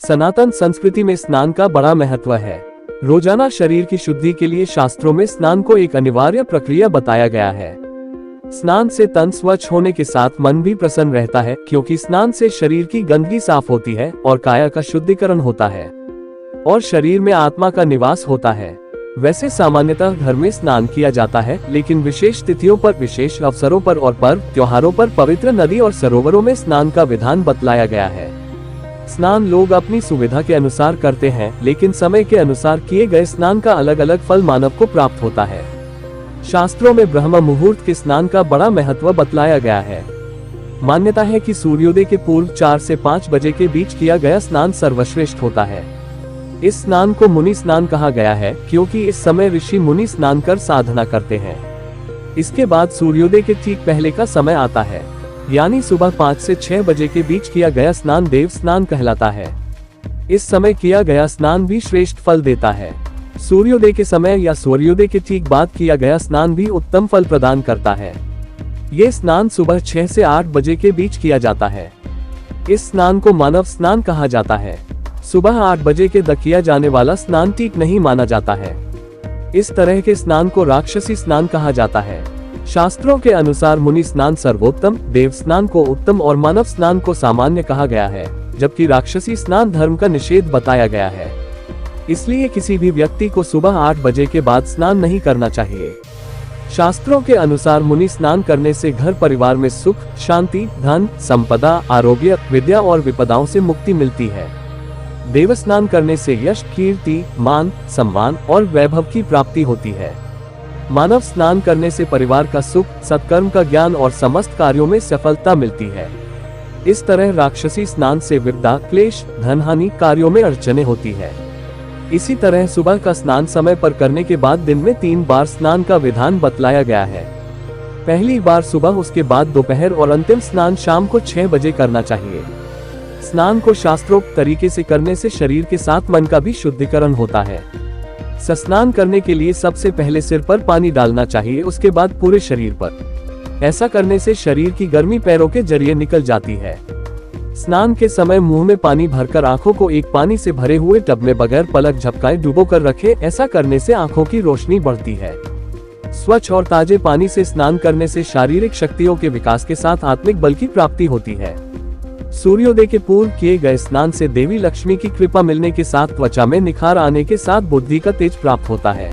सनातन संस्कृति में स्नान का बड़ा महत्व है। रोजाना शरीर की शुद्धि के लिए शास्त्रों में स्नान को एक अनिवार्य प्रक्रिया बताया गया है। स्नान से तन स्वच्छ होने के साथ मन भी प्रसन्न रहता है, क्योंकि स्नान से शरीर की गंदगी साफ होती है और काया का शुद्धिकरण होता है और शरीर में आत्मा का निवास होता है। वैसे सामान्यतः घर में स्नान किया जाता है, लेकिन विशेष तिथियों पर, विशेष अवसरों पर और पर्व त्योहारों पर पवित्र नदी और सरोवरों में स्नान का विधान बतलाया गया है। स्नान लोग अपनी सुविधा के अनुसार करते हैं, लेकिन समय के अनुसार किए गए स्नान का अलग अलग फल मानव को प्राप्त होता है। शास्त्रों में ब्रह्म मुहूर्त के स्नान का बड़ा महत्व बतलाया गया है। मान्यता है कि सूर्योदय के पूर्व 4 से 5 बजे के बीच किया गया स्नान सर्वश्रेष्ठ होता है। इस स्नान को मुनि स्नान कहा गया है, क्योंकि इस समय ऋषि मुनि स्नान कर साधना करते हैं। इसके बाद सूर्योदय के ठीक पहले का समय आता है, यानी सुबह 5 से 6 बजे के बीच किया गया स्नान देव स्नान कहलाता है। इस समय किया गया स्नान भी श्रेष्ठ फल देता है। सूर्योदय के समय या सूर्योदय के ठीक बाद किया गया स्नान भी उत्तम फल प्रदान करता है। ये स्नान सुबह 6 से 8 बजे के बीच किया जाता है। इस स्नान को मानव स्नान कहा जाता है। सुबह 8 बजे के द किया जाने वाला स्नान ठीक नहीं माना जाता है। इस तरह के स्नान को राक्षसी स्नान कहा जाता है। शास्त्रों के अनुसार मुनि स्नान सर्वोत्तम, देव स्नान को उत्तम और मानव स्नान को सामान्य कहा गया है, जबकि राक्षसी स्नान धर्म का निषेध बताया गया है। इसलिए किसी भी व्यक्ति को सुबह 8 बजे के बाद स्नान नहीं करना चाहिए। शास्त्रों के अनुसार मुनि स्नान करने से घर परिवार में सुख, शांति, धन, संपदा, आरोग्य, विद्या और विपदाओं से मुक्ति मिलती है। देव स्नान करने से यश, कीर्ति, मान, सम्मान और वैभव की प्राप्ति होती है। मानव स्नान करने से परिवार का सुख, सत्कर्म का ज्ञान और समस्त कार्यों में सफलता मिलती है। इस तरह राक्षसी स्नान से विपदा, क्लेश, धनहानि, कार्यों में अड़चने होती है। इसी तरह सुबह का स्नान समय पर करने के बाद दिन में 3 बार स्नान का विधान बतलाया गया है। पहली बार सुबह, उसके बाद दोपहर और अंतिम स्नान शाम को 6 बजे करना चाहिए। स्नान को शास्त्रोक्त तरीके से करने से शरीर के साथ मन का भी शुद्धिकरण होता है। स्नान करने के लिए सबसे पहले सिर पर पानी डालना चाहिए, उसके बाद पूरे शरीर पर। ऐसा करने से शरीर की गर्मी पैरों के जरिए निकल जाती है। स्नान के समय मुंह में पानी भरकर आंखों को एक पानी से भरे हुए टब में बगैर पलक झपकाए डुबो कर रखें। ऐसा करने से आंखों की रोशनी बढ़ती है। स्वच्छ और ताजे पानी से स्नान करने से शारीरिक शक्तियों के विकास के साथ आत्मिक बल की प्राप्ति होती है। सूर्योदय के पूर्व किए गए स्नान से देवी लक्ष्मी की कृपा मिलने के साथ त्वचा में निखार आने के साथ बुद्धि का तेज प्राप्त होता है।